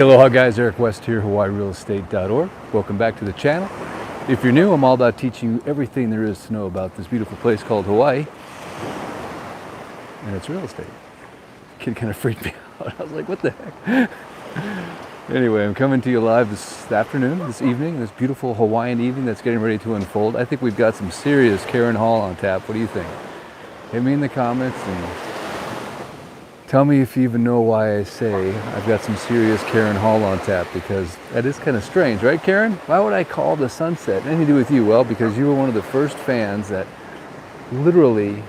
Aloha guys, Eric West here, hawaiirealestate.org. Welcome back to the channel. If you're new, I'm all about teaching you everything there is to know about this beautiful place called Hawaii. And it's real estate. The kid kind of freaked me out. I was like, what the heck? Anyway, I'm coming to you live this afternoon, this evening, this beautiful Hawaiian evening that's getting ready to unfold. I think we've got some serious Karen Hall on tap. What do you think? Hit me in the comments and tell me if you even know why I say I've got some serious Karen Hall on tap, because that is kind of strange, right, Karen? Why would I call the sunset? Anything to do with you? Well, because you were one of the first fans that literally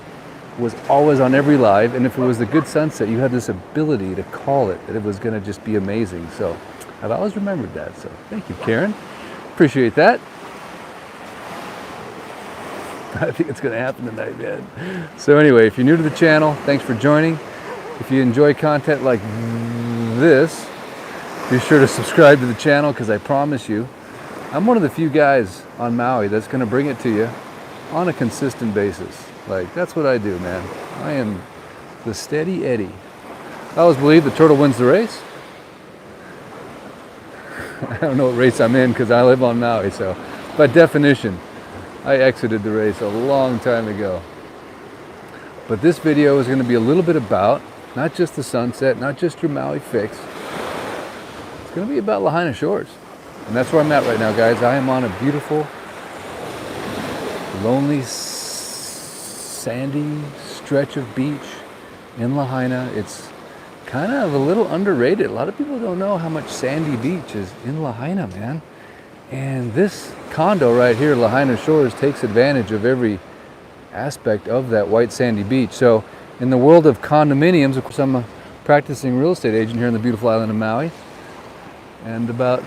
was always on every live, and if it was a good sunset, you had this ability to call it, that it was going to just be amazing. So I've always remembered that. So thank you, Karen. Appreciate that. I think it's going to happen tonight, man. So anyway, if you're new to the channel, thanks for joining. If you enjoy content like this, be sure to subscribe to the channel, because I promise you, I'm one of the few guys on Maui that's going to bring it to you on a consistent basis. Like, that's what I do, man. I am the steady Eddie. I always believe the turtle wins the race. I don't know what race I'm in because I live on Maui, so by definition, I exited the race a long time ago. But this video is going to be a little bit about not just the sunset, not just your Maui fix. It's going to be about Lahaina shores. And that's where I'm at right now, guys. I am on a beautiful, lonely, sandy stretch of beach in Lahaina. It's kind of a little underrated. A lot of people don't know how much sandy beach is in Lahaina, man. And this condo right here, Lahaina Shores, takes advantage of every aspect of that white sandy beach. So in the world of condominiums, of course, I'm a practicing real estate agent here on the beautiful island of Maui. And about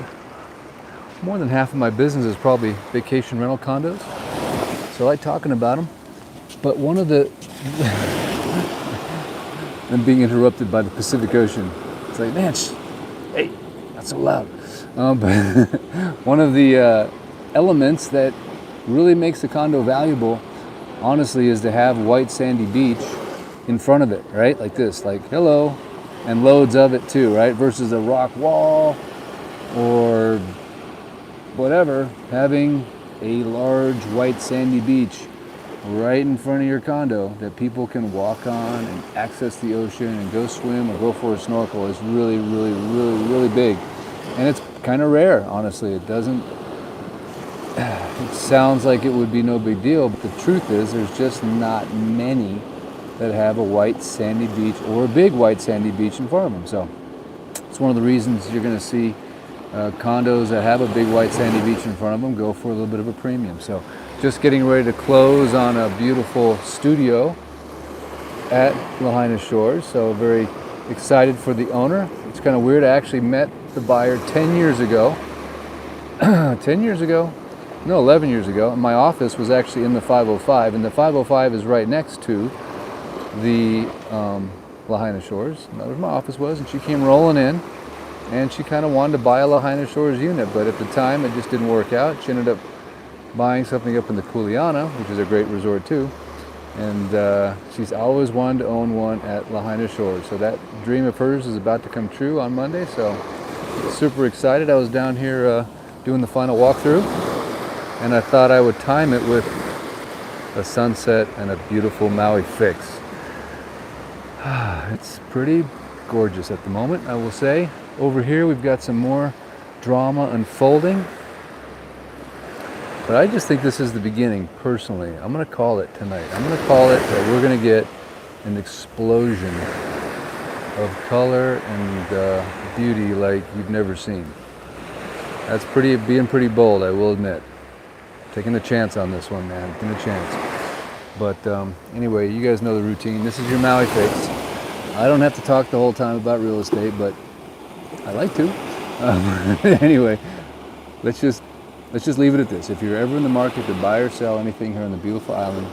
more than half of my business is probably vacation rental condos. So I like talking about them. But one of the... I'm being interrupted by the Pacific Ocean. It's like, man, hey, not so loud. But one of the elements that really makes the condo valuable, honestly, is to have white sandy beach in front of it, right? Like this, like hello, and loads of it too, right? Versus a rock wall or whatever, having a large white sandy beach right in front of your condo that people can walk on and access the ocean and go swim or go for a snorkel is really, really, really, really big. And it's kind of rare, honestly. It sounds like it would be no big deal, but the truth is there's just not many that have a white sandy beach or a big white sandy beach in front of them. So it's one of the reasons you're going to see condos that have a big white sandy beach in front of them go for a little bit of a premium. So just getting ready to close on a beautiful studio at Lahaina Shores. So very excited for the owner. It's kind of weird. I actually met the buyer 10 years ago. 10 years ago? No, 11 years ago. And my office was actually in the 505, and the 505 is right next to the Lahaina Shores. And that was my office was, and she came rolling in, and she kind of wanted to buy a Lahaina Shores unit, but at the time it just didn't work out. She ended up buying something up in the Kuleana, which is a great resort too, and she's always wanted to own one at Lahaina Shores. So that dream of hers is about to come true on Monday, so super excited. I was down here doing the final walkthrough, and I thought I would time it with a sunset and a beautiful Maui fix. It's pretty gorgeous at the moment, I will say. Over here we've got some more drama unfolding, but I just think this is the beginning, personally. I'm going to call it tonight. I'm going to call it that we're going to get an explosion of color and beauty like you've never seen. That's being pretty bold, I will admit. Taking a chance on this one, man. Taking a chance. But anyway, you guys know the routine. This is your Maui fix. I don't have to talk the whole time about real estate, but I like to. Anyway, let's just leave it at this. If you're ever in the market to buy or sell anything here on the beautiful island,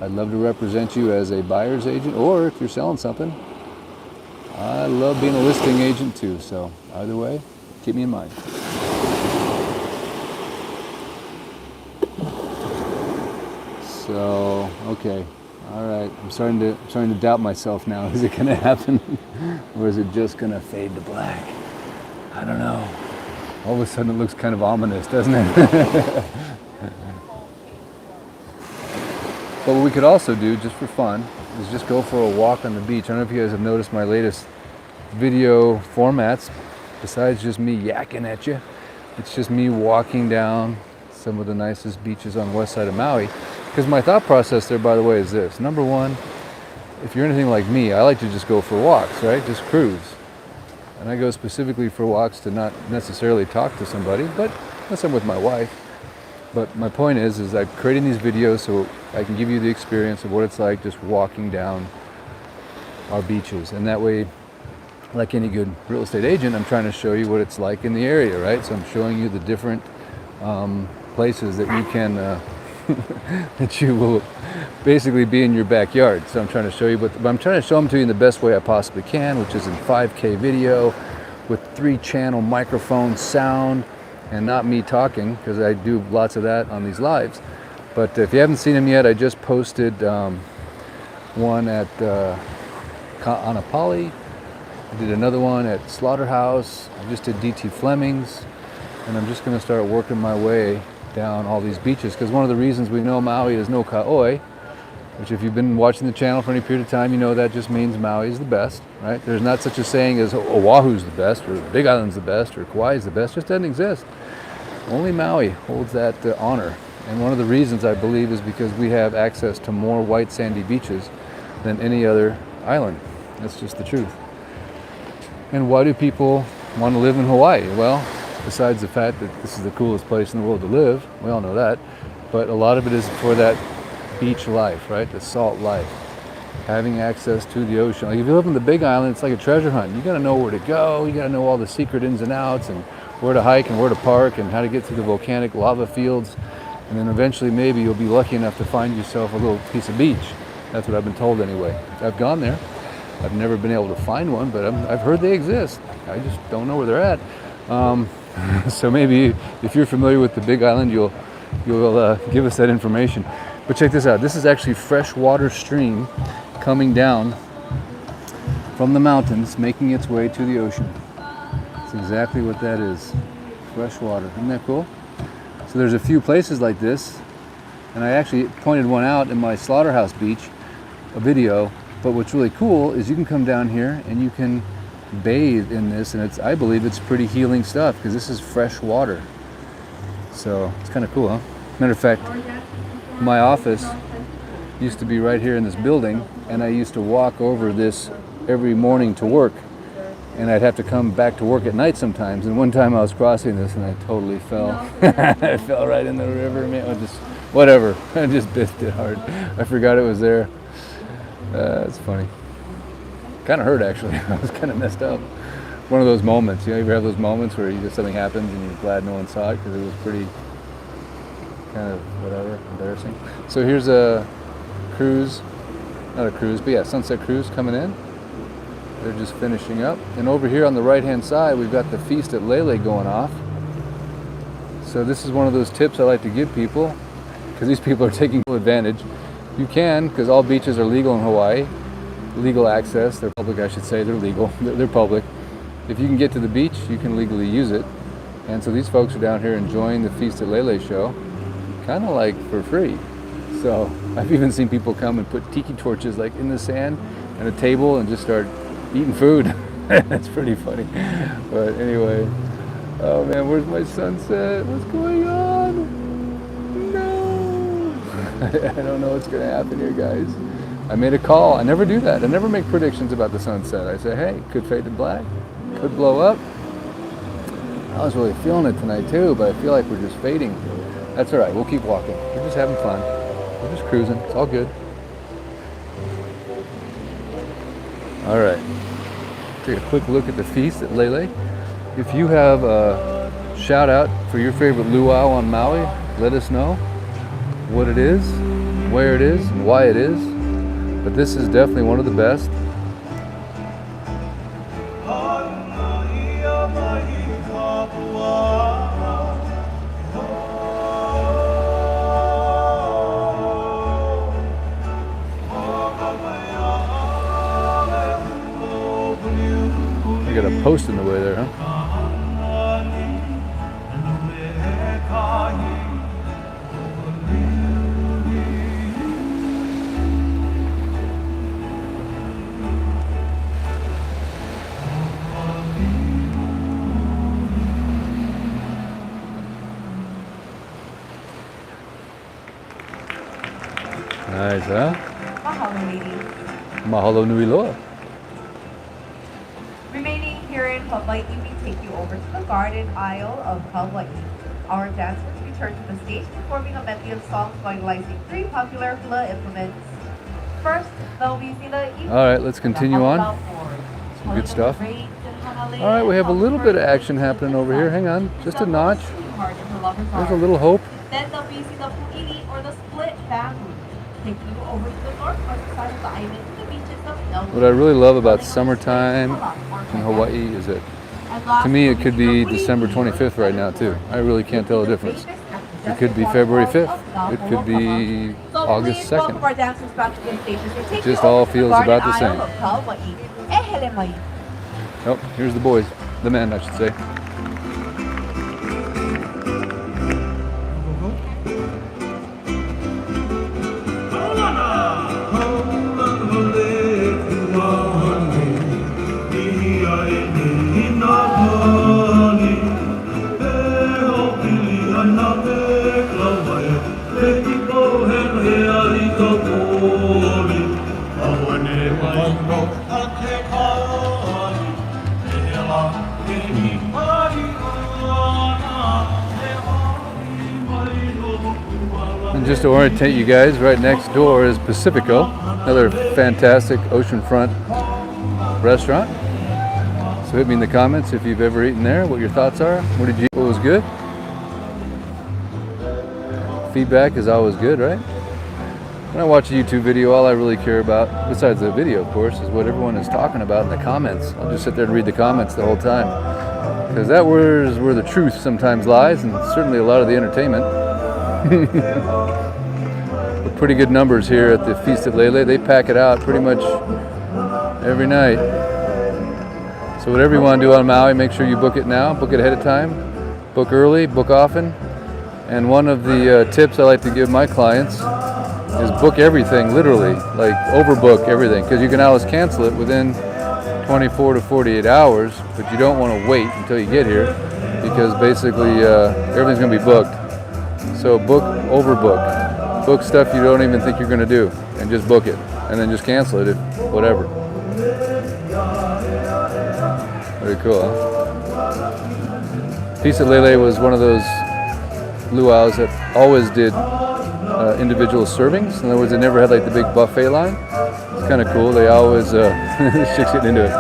I'd love to represent you as a buyer's agent, or if you're selling something, I love being a listing agent too. So either way, keep me in mind. So, okay. All right, I'm starting to doubt myself now. Is it going to happen, or is it just going to fade to black? I don't All of a sudden it looks kind of ominous, doesn't it? But what we could also do, just for fun, is just go for a walk on the beach. I don't know if you guys have noticed my latest video formats. Besides just me yakking at you, it's just me walking down some of the nicest beaches on the west side of Maui. Because my thought process there, by the way, is this. Number one, if you're anything like me, I like to just go for walks, right? Just cruise. And I go specifically for walks to not necessarily talk to somebody, but unless I'm with my wife. But my point is I'm creating these videos so I can give you the experience of what it's like just walking down our beaches. And that way, like any good real estate agent, I'm trying to show you what it's like in the area, right? So I'm showing you the different places that you can, that you will basically be in your backyard. So I'm trying to show you, but I'm trying to show them to you in the best way I possibly can, which is in 5K video with 3-channel microphone sound and not me talking, because I do lots of that on these lives. But if you haven't seen them yet, I just posted one at Anapali. I did another one at Slaughterhouse. I just did DT Fleming's, and I'm just going to start working my way down all these beaches, because one of the reasons we know Maui is no ka'oi, which if you've been watching the channel for any period of time, you know that just means Maui is the best, right? There's not such a saying as Oahu's the best, or Big Island's the best, or Kauai's the best. It just doesn't exist. Only Maui holds that honor. And one of the reasons I believe is because we have access to more white sandy beaches than any other island. That's just the truth. And why do people want to live in Hawaii? Well, besides the fact that this is the coolest place in the world to live, we all know that, but a lot of it is for that beach life, right? The salt life. Having access to the ocean. Like if you live in the Big Island, it's like a treasure hunt. You got to know where to go. You got to know all the secret ins and outs, and where to hike and where to park, and how to get through the volcanic lava fields. And then eventually maybe you'll be lucky enough to find yourself a little piece of beach. That's what I've been told anyway. I've gone there. I've never been able to find one, but I've heard they exist. I just don't know where they're at. So maybe if you're familiar with the Big Island, you'll give us that information. But check this out. This is actually freshwater stream coming down from the mountains, making its way to the ocean. That's exactly what that is. Fresh water. Isn't that cool? So there's a few places like this, and I actually pointed one out in my Slaughterhouse Beach, a video. But what's really cool is you can come down here and you can bathe in this, and I believe it's pretty healing stuff, because this is fresh water. So it's kind of cool, huh? Matter of fact, my office used to be right here in this building, and I used to walk over this every morning to work, and I'd have to come back to work at night sometimes. And one time I was crossing this and I totally fell. I fell right in the river, man. Whatever. I just bit it hard. I forgot it was there. It's funny. Kind of hurt, actually. I was kind of messed up. One of those moments, you ever have those moments where something happens and you're glad no one saw it, because it was pretty kind of whatever, embarrassing. So here's a cruise, not a cruise, but yeah, sunset cruise coming in. They're just finishing up. And over here on the right-hand side, we've got the feast at Lele going off. So this is one of those tips I like to give people, because these people are taking full advantage. You can, because all beaches are legal in Hawaii. Legal access. They're public, I should say. They're legal. They're public. If you can get to the beach, you can legally use it. And so these folks are down here enjoying the Feast at Lele show, kind of like for free. So I've even seen people come and put tiki torches like in the sand and a table and just start eating food. That's pretty funny. But anyway, oh man, where's my sunset? What's going on? No. I don't know what's gonna happen here, guys. I made a call. I never do that. I never make predictions about the sunset. I say, hey, could fade to black, could blow up. I was really feeling it tonight too, but I feel like we're just fading. That's all right. We'll keep walking. We're just having fun. We're just cruising. It's all good. All right. Take a quick look at the feast at Lele. If you have a shout out for your favorite luau on Maui, let us know what it is, where it is, and why it is. But this is definitely one of the best. You got a post in the way there, huh? Nice, huh? Mahalo, lady. Mahalo nui loa. Remaining here in Hawaii, we take you over to the garden aisle of Hawaii. Our dancers return to the stage performing a medley of songs utilizing three popular hula implements. First, the Wisila. All right, let's continue on. Some good stuff. All right, we have a little bit of action happening over here. Hang on, just a notch. There's a little hope. Then the Wisila Pu'ili, or the split bamboo. Taking you over to the northwest side of the island to the beaches of Maui. What I really love about summertime in Hawaii is that, to me, it could be December 25th right now too. I really can't tell the difference. It could be February 5th. It could be August 2nd. It just all feels about the same. Oh, here's the boys. The men, I should say. And just to orientate you guys, right next door is Pacifico, another fantastic oceanfront restaurant. So hit me in the comments if you've ever eaten there, what your thoughts are. What did you eat? What was good? Feedback is always good, right? When I watch a YouTube video, all I really care about, besides the video of course, is what everyone is talking about in the comments. I'll just sit there and read the comments the whole time, because that is where the truth sometimes lies, and certainly a lot of the entertainment. Pretty good numbers here at the Feast at Lele. They pack it out pretty much every night. So whatever you want to do on Maui, make sure you book it now, book it ahead of time, book early, book often. And one of the tips I like to give my clients is book everything, literally, like overbook everything, because you can always cancel it within 24 to 48 hours, but you don't want to wait until you get here, because basically everything's going to be booked. So book, overbook. Book stuff you don't even think you're going to do, and just book it, and then just cancel it, if whatever. Very cool, huh? Feast at Lele was one of those luau's that always did individual servings. In other words, they never had like the big buffet line. It's kind of cool. They always, this chick's getting into it.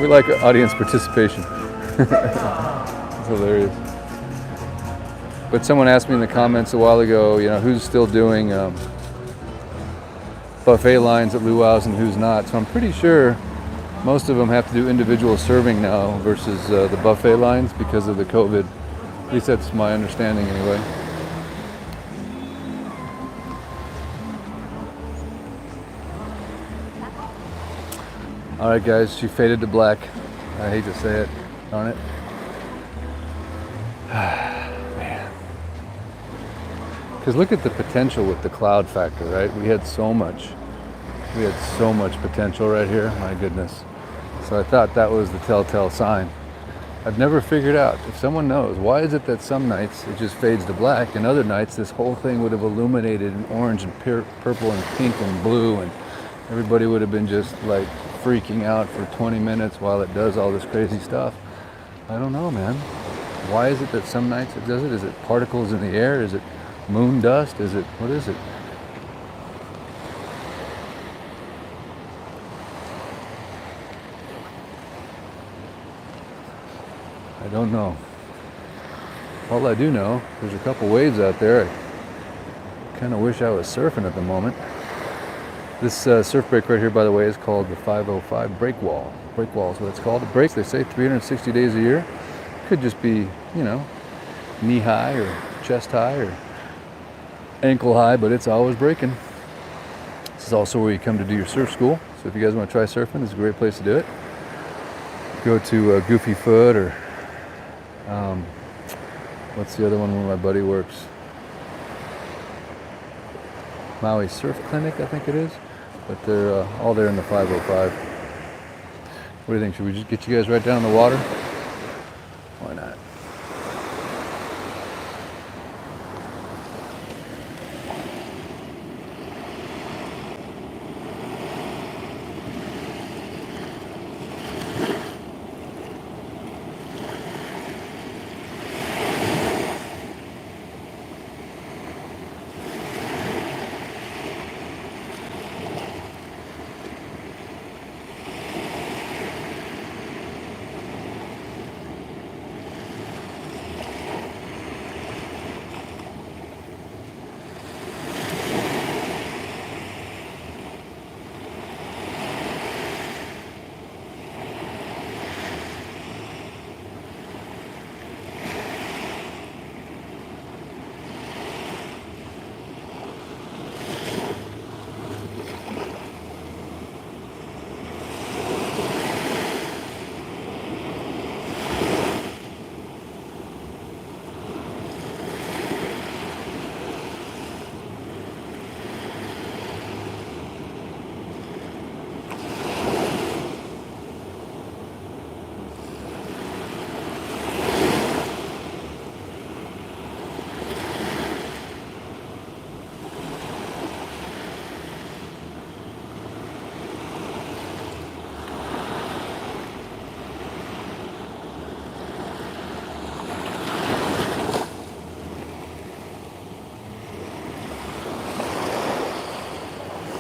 We like audience participation. It's hilarious. But someone asked me in the comments a while ago, you know, who's still doing buffet lines at luau's and who's not. So I'm pretty sure most of them have to do individual serving now versus the buffet lines because of the COVID. At least that's my understanding anyway. All right, guys, she faded to black. I hate to say it, darn it. Man. Because look at the potential with the cloud factor, right? We had so much potential right here, my goodness. So I thought that was the telltale sign. I've never figured out, if someone knows, why is it that some nights it just fades to black and other nights this whole thing would have illuminated in orange and purple and pink and blue, and everybody would have been just like freaking out for 20 minutes while it does all this crazy stuff. I don't know, man. Why is it that some nights it does it? Is it particles in the air? Is it moon dust? Is it, what is it? I don't know. All I do know, there's a couple waves out there. I kind of wish I was surfing at the moment. This surf break right here, by the way, is called the 505 break wall. Break wall is what it's called. It breaks, they say, 360 days a year. Could just be, you know, knee high or chest high or ankle high, but it's always breaking. This is also where you come to do your surf school. So if you guys want to try surfing, it's a great place to do it. Go to Goofy Foot or what's the other one where my buddy works? Maui Surf Clinic, I think it is. But they're all there in the 505. What do you think? Should we just get you guys right down in the water? Why not?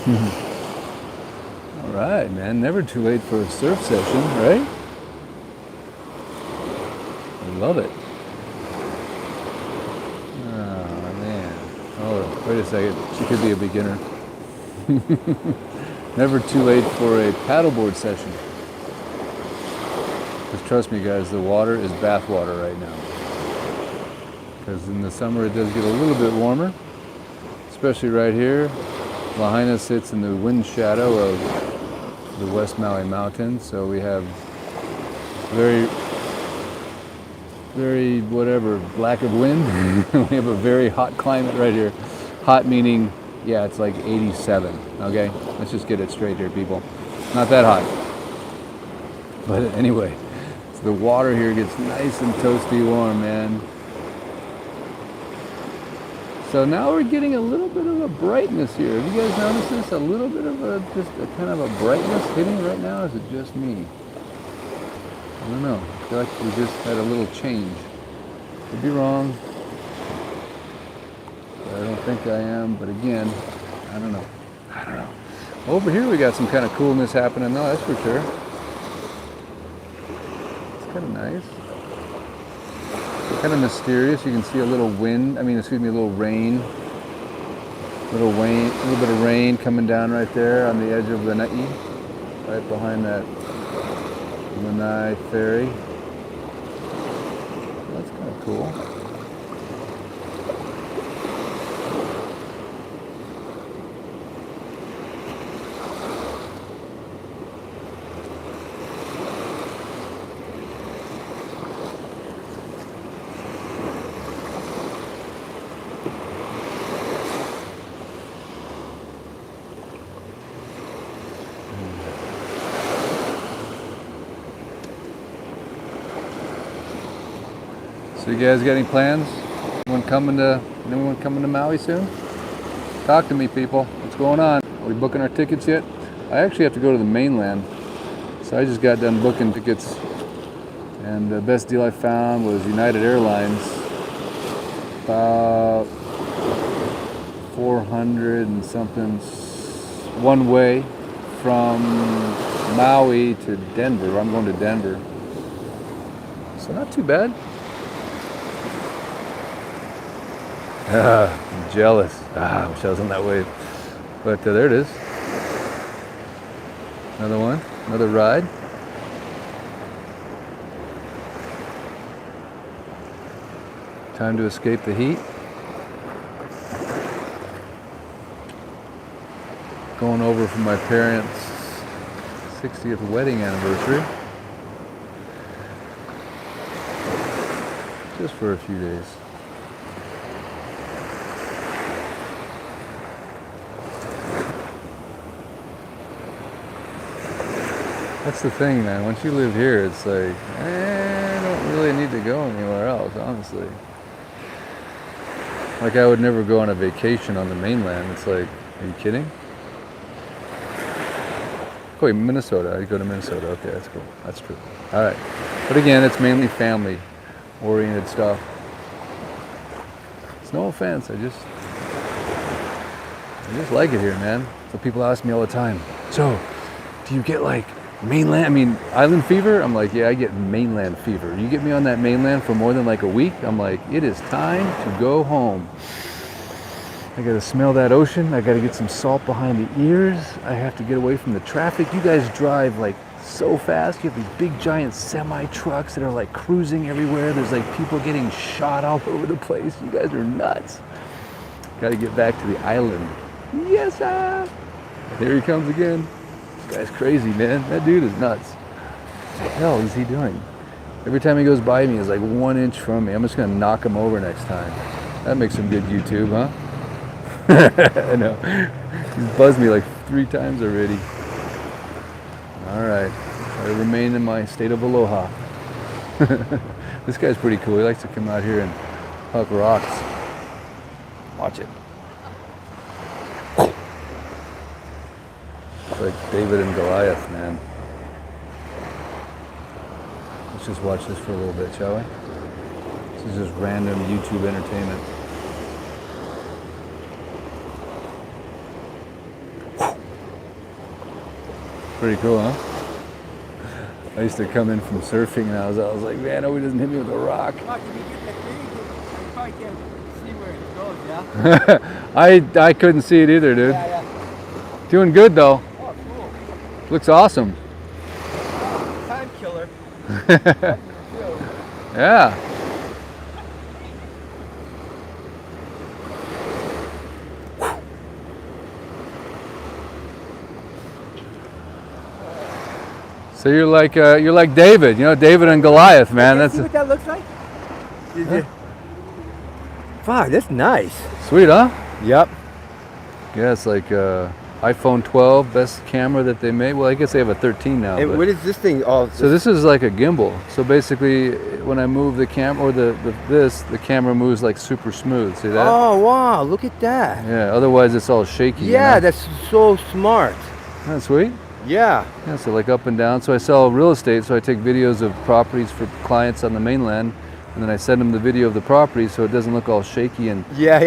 All right, man. Never too late for a surf session, right? I love it. Oh, man. Oh, wait a second. She could be a beginner. Never too late for a paddleboard session. Because trust me, guys, the water is bath water right now. Because in the summer it does get a little bit warmer, especially right here. Lahaina sits in the wind shadow of the West Maui Mountains, so we have very whatever, lack of wind. We have a very hot climate right here. Hot meaning, yeah, it's like 87, okay? Let's just get it straight here, people. Not that hot. But anyway, so the water here gets nice and toasty warm, man. So now we're getting a little bit of a brightness here. Have you guys noticed this? A little bit of just a kind of a brightness hitting right now, or is it just me? I don't know. I feel like we just had a little change. Could be wrong. I don't think I am, but again, I don't know. I don't know. Over here we got some kind of coolness happening though, that's for sure. It's kind of nice. Kind of mysterious. You can see a little wind, a little rain. A little bit of rain coming down right there on the edge of Lanai, right behind that Lanai ferry. That's kind of cool. So you guys got any plans? Anyone coming to Maui soon? Talk to me, people. What's going on? Are we booking our tickets yet? I actually have to go to the mainland. So I just got done booking tickets. And the best deal I found was United Airlines. About 400 and something one way from Maui to Denver. I'm going to Denver. So not too bad. I'm jealous. I wish I was on that wave. But there it is. Another one. Another ride. Time to escape the heat. Going over for my parents' 60th wedding anniversary. Just for a few days. That's the thing, man. Once you live here, it's like, I don't really need to go anywhere else, honestly. Like, I would never go on a vacation on the mainland. It's like, are you kidding? Oh, wait, Minnesota. I'd go to Minnesota. Okay, that's cool. That's true. All right. But again, it's mainly family-oriented stuff. It's no offense. I just like it here, man. So people ask me all the time, so, do you get like island fever? I'm like, yeah, I get mainland fever. You get me on that mainland for more than like a week, I'm like, it is time to go home. I gotta smell that ocean. I gotta get some salt behind the ears. I have to get away from the traffic. You guys drive like so fast. You have these big giant semi trucks that are like cruising everywhere. There's like people getting shot all over the place. You guys are nuts. Gotta get back to the island. Yes, sir. Here he comes again. This guy's crazy, man. That dude is nuts. What the hell is he doing? Every time he goes by me, he's like 1 inch from me. I'm just gonna knock him over next time. That makes some good YouTube, huh? I know. He's buzzed me like 3 times already. Alright. I remain in my state of aloha. This guy's pretty cool. He likes to come out here and huck rocks. Watch it. It's like David and Goliath, man. Let's just watch this for a little bit, shall we? This is just random YouTube entertainment. Pretty cool, huh? I used to come in from surfing and I was like, man, I hope he doesn't hit me with a rock. Fuck, if you get that big, you probably can't see where it goes, yeah? I couldn't see it either, dude. Yeah. Doing good though. Oh, cool. Looks awesome. Time killer. Yeah. So you're like David, you know, David and Goliath, man. That's See what that looks like? Fuck, that's nice. sweet, huh? Yep. Yeah, it's like iPhone 12, best camera that they made. Well, I guess they have a 13 now. And but- what is this thing? Oh, So this is like a gimbal. So basically, when I move the camera or the camera moves like super smooth. See that? Oh, wow, look at that. Yeah. Otherwise, it's all shaky. you Yeah, know? that's so smart. Isn't that sweet. Yeah. Yeah. So like up and down. So I sell real estate. So I take videos of properties for clients on the mainland, and then I send them the video of the property so it doesn't look all shaky and. Yeah,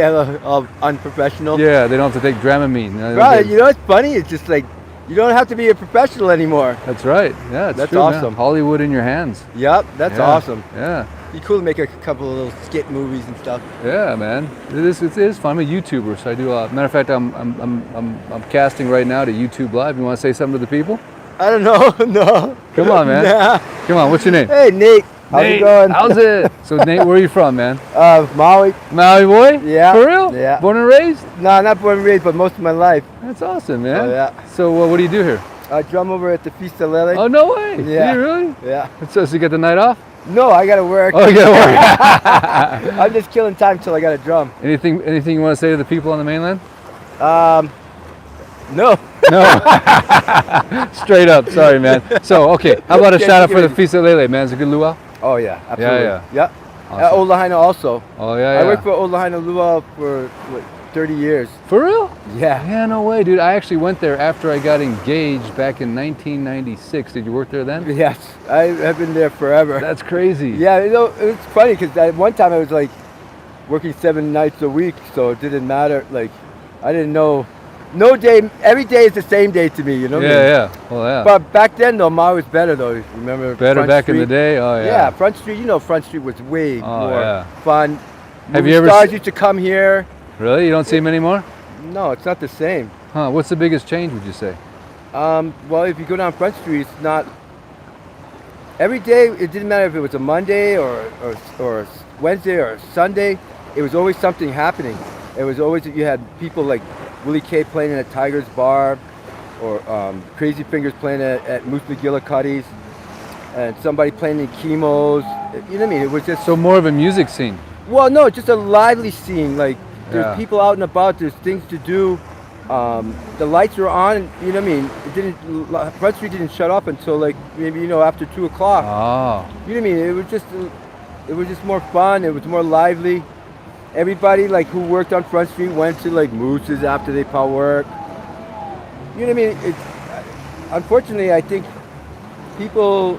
unprofessional. Yeah, they don't have to take Dramamine. Right, you know what's funny? It's just like, you don't have to be a professional anymore. That's right. Yeah, it's That's true, man. awesome. Hollywood in your hands. Yep, that's Yeah. awesome. Yeah. Be cool to make a couple of little skit movies and stuff. Yeah, man. It is fun. I'm a YouTuber, so I do a lot. Matter of fact, I'm casting right now to YouTube Live. You want to say something to the people? I don't know, no. Come on, man. Nah. Come on. What's your name? Hey, Nate. How's Nate, it going? How's it? So, Nate, where are you from, man? Maui. Maui boy? Yeah. For real? Yeah. Born and raised? No, not born and raised, but most of my life. That's awesome, man. Oh, yeah. So, what do you do here? I drum over at the Feast of Lele. Oh, no way. Do Yeah. you really? Yeah. So you get the night off? No, I gotta work. Oh, you gotta work. I'm just killing time till I got a drum. Anything you want to say to the people on the mainland? No. No. Straight up. Sorry, man. So, okay. How about a Okay, shout out for the good. Feast of Lele, man? It's a good luau? Oh yeah, absolutely. Yeah. Awesome. Old Lahaina also. Oh, yeah, I worked for Old Lahaina luau for what, 30 years. For real? Yeah. Yeah, no way, dude. I actually went there after I got engaged back in 1996. Did you work there then? Yes, I have been there forever. That's crazy. Yeah, you know, it's funny because at one time I was like working 7 nights a week, so it didn't matter. Like, I didn't know. No day, every day is the same day to me, you know what I mean? Yeah. Well, yeah. But back then, though, Maui was better, though. Remember? Better Front back in the Street? day? Oh, yeah. Yeah, Front Street, you know, Front Street was way more yeah. fun. Have Movie you ever stars se- used to come here. Really? You don't see him anymore? No, it's not the same. Huh. What's the biggest change, would you say? Well, if you go down Front Street, it's not. Every day, it didn't matter if it was a Monday or Wednesday or Sunday. It was always something happening. It was always you had people like Willie K playing at Tiger's Bar, or Crazy Fingers playing at Moose McGillicuddy's, and somebody playing in Chemo's. You know what I mean? It was just So more of a music scene. well, no, just a lively scene. Like there's Yeah. people out and about. There's things to do. The lights were on. And, you know what I mean? It didn't. Front Street didn't shut up until like maybe after 2 o'clock. Oh. You know what I mean? It was just more fun. It was more lively. Everybody like who worked on Front Street went to like Moose's after they power work. You know what I mean? It's unfortunately I think people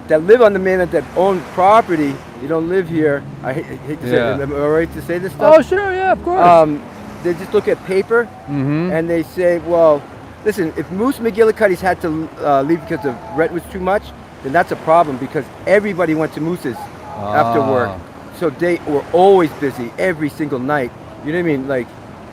that live on the mainland that own property, you don't live here. I hate to say Yeah. it. Am I right to say this stuff? Oh, sure. Yeah, of course. They just look at paper and they say, well, listen, if Moose McGillicuddy's had to leave because the rent was too much, then that's a problem because everybody went to Moose's after work. So they were always busy every single night. You know what I mean? Like,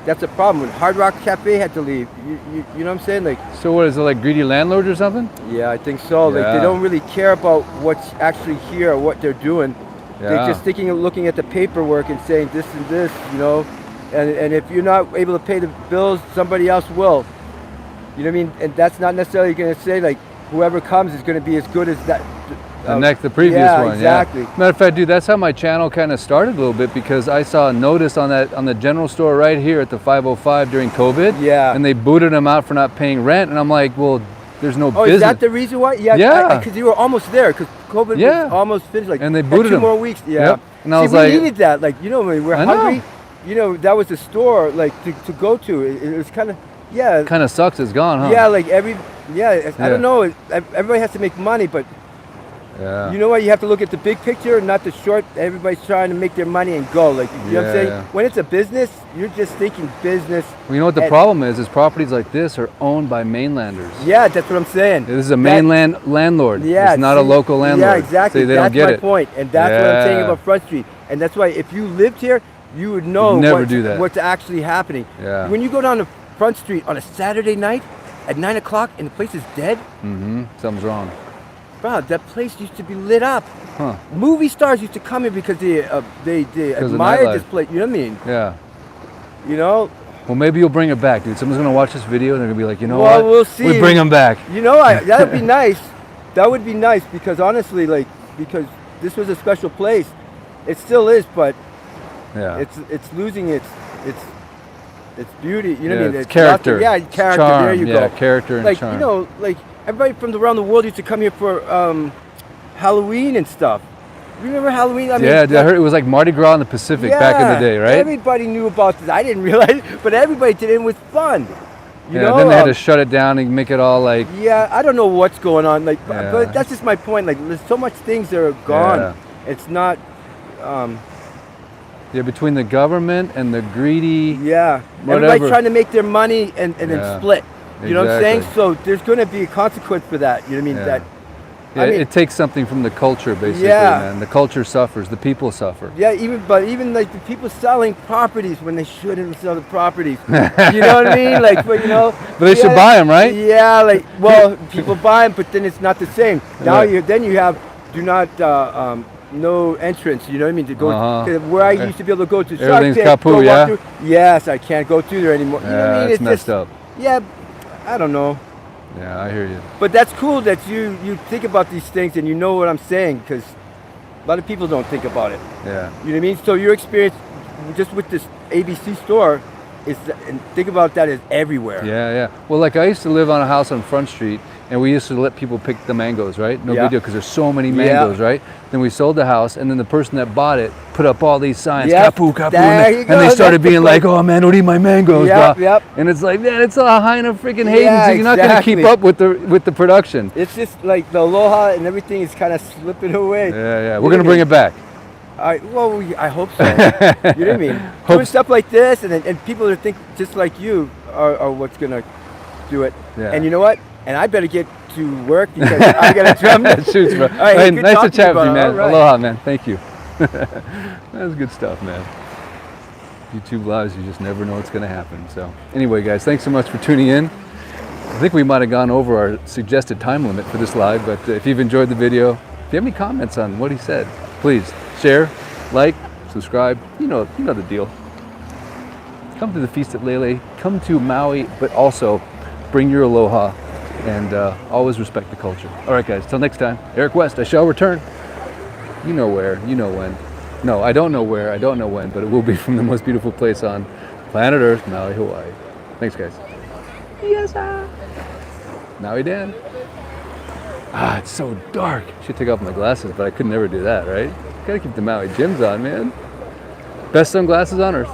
that's a problem. When Hard Rock Cafe had to leave, you know what I'm saying? Like, So what is it, like greedy landlords or something? yeah, I think so. Like, Yeah. they don't really care about what's actually here or what they're doing. Yeah. They're just looking at the paperwork and saying this and this, you know. And if you're not able to pay the bills, somebody else will. You know what I mean? And that's not necessarily going to say like whoever comes is going to be as good as that. The previous yeah, one. exactly. Yeah. Matter of fact, dude, that's how my channel kind of started a little bit because I saw a notice on the general store right here at the 505 during COVID. Yeah. And they booted them out for not paying rent, and I'm like, well, there's no Oh, business. is that the reason why? Yeah. Yeah. Because you were almost there. Because COVID Yeah. was almost finished. Like, And they had booted 2 them. more weeks. Yeah. Yep. And I See, was we like- needed that. Like, you know, when we're I know. hungry. You know, that was the store like to go to. It was kind of yeah. Kind of sucks. It's gone, huh? Yeah, like I Yeah. don't know. Everybody has to make money, but Yeah. You know what? You have to look at the big picture, not the short. Everybody's trying to make their money and go. Like, you know what I'm saying? Yeah. When it's a business, you're just thinking business. Well, you know what the And- problem is properties like this are owned by mainlanders. Yeah, that's what I'm saying. This is a mainland landlord. Yeah, It's not a see, local landlord. Yeah, exactly. See, they that's don't get my it. point, and that's what I'm saying Yeah. about Front Street. And that's why if you lived here, you would know You'd never do that. what's actually happening. Yeah. When you go down to Front Street on a Saturday night at 9 o'clock and the place is dead, Something's wrong. bro, that place used to be lit up. Huh. Movie stars used to come here because they of admired this nightlife. place. You know what I mean? Yeah. You know. Well, maybe you'll bring it back, dude. Someone's gonna watch this video and they're gonna be like, you know Well, what? we'll see. We bring them back. You know, that would be nice. That would be nice because honestly, because this was a special place. It still is, but Yeah. it's losing its beauty. You know what I mean? It's character. Yeah, It's character. charm. There you Yeah, go. character and like charm. you know, like everybody from around the world used to come here for Halloween and stuff. Remember Halloween? I mean, Yeah, I heard it was like Mardi Gras in the Pacific back in the day, right? Everybody knew about this. I didn't realize, but everybody did it. It was fun. You know, then they had to shut it down and make it all like. yeah, I don't know what's going on. Like, Yeah. but that's just my point. Like, there's so much things that are gone. Yeah. It's not. Yeah, between the government and the greedy. Yeah, Whatever. everybody's trying to make their money and then Yeah. split. You know what I'm saying? Exactly. So there's going to be a consequence for that. You know what I mean? Yeah. That. Yeah, I mean, it takes something from the culture, basically, Yeah. man. The culture suffers. The people suffer. Yeah, even like the people selling properties when they shouldn't sell the properties. You know what I mean? Like, but you know. But they should buy 'em, right? Yeah, like well, people buy them, but then it's not the same. Now Right. you have do not no entrance. You know what I mean? To go 'cause where I used to be able to go to Shark Everything's Tank, go kaput, walk yeah? through. Yes, I can't go through there anymore. You know what I Yeah, mean? it's messed just, up. Yeah, I don't know. Yeah, I hear you. But that's cool that you think about these things and you know what I'm saying because a lot of people don't think about it. Yeah. You know what I mean? So your experience just with this ABC store is, and think about that as everywhere. Yeah, yeah. Well, like I used to live on a house on Front Street, and we used to let people pick the mangoes, right? No Yeah. big deal, because there's so many Yeah. mangoes, right? Then we sold the house, and then the person that bought it put up all these signs, Yep. kapu, kapu, There and you they go. started That's the being like, point. oh man, don't eat my mangoes, Yep, bro. yep. And it's like, man, it's a Lahaina freaking Hayden, Yeah, so you're not going to keep exactly. up with the production. It's just like the aloha and everything is kind of slipping away. Yeah, yeah. You We're know going to bring what it back. I hope so. You know what I mean? Doing stuff like this and people that think just like you are what's going to do it. Yeah. And you know what? And I better get to work because I got to drum this. Shoots, bro. All right, Hey, good nice to talking chat with you, brother. man. All right. Aloha, man. Thank you. That was good stuff, man. YouTube lives, you just never know what's going to happen. So, anyway, guys, thanks so much for tuning in. I think we might have gone over our suggested time limit for this live, but if you've enjoyed the video, if you have any comments on what he said, please share, like, subscribe. You know the deal. Come to the Feast at Lele, come to Maui, but also bring your aloha and always respect the culture. All right, guys, till next time, Eric West, I shall return. You know where, you know when. No, I don't know where, I don't know when, but it will be from the most beautiful place on planet Earth, Maui, Hawaii. Thanks, guys. Yes, Maui Dan. Ah, it's so dark. Should take off my glasses, but I could never do that, right? Gotta keep the Maui Gyms on, man. Best sunglasses on earth.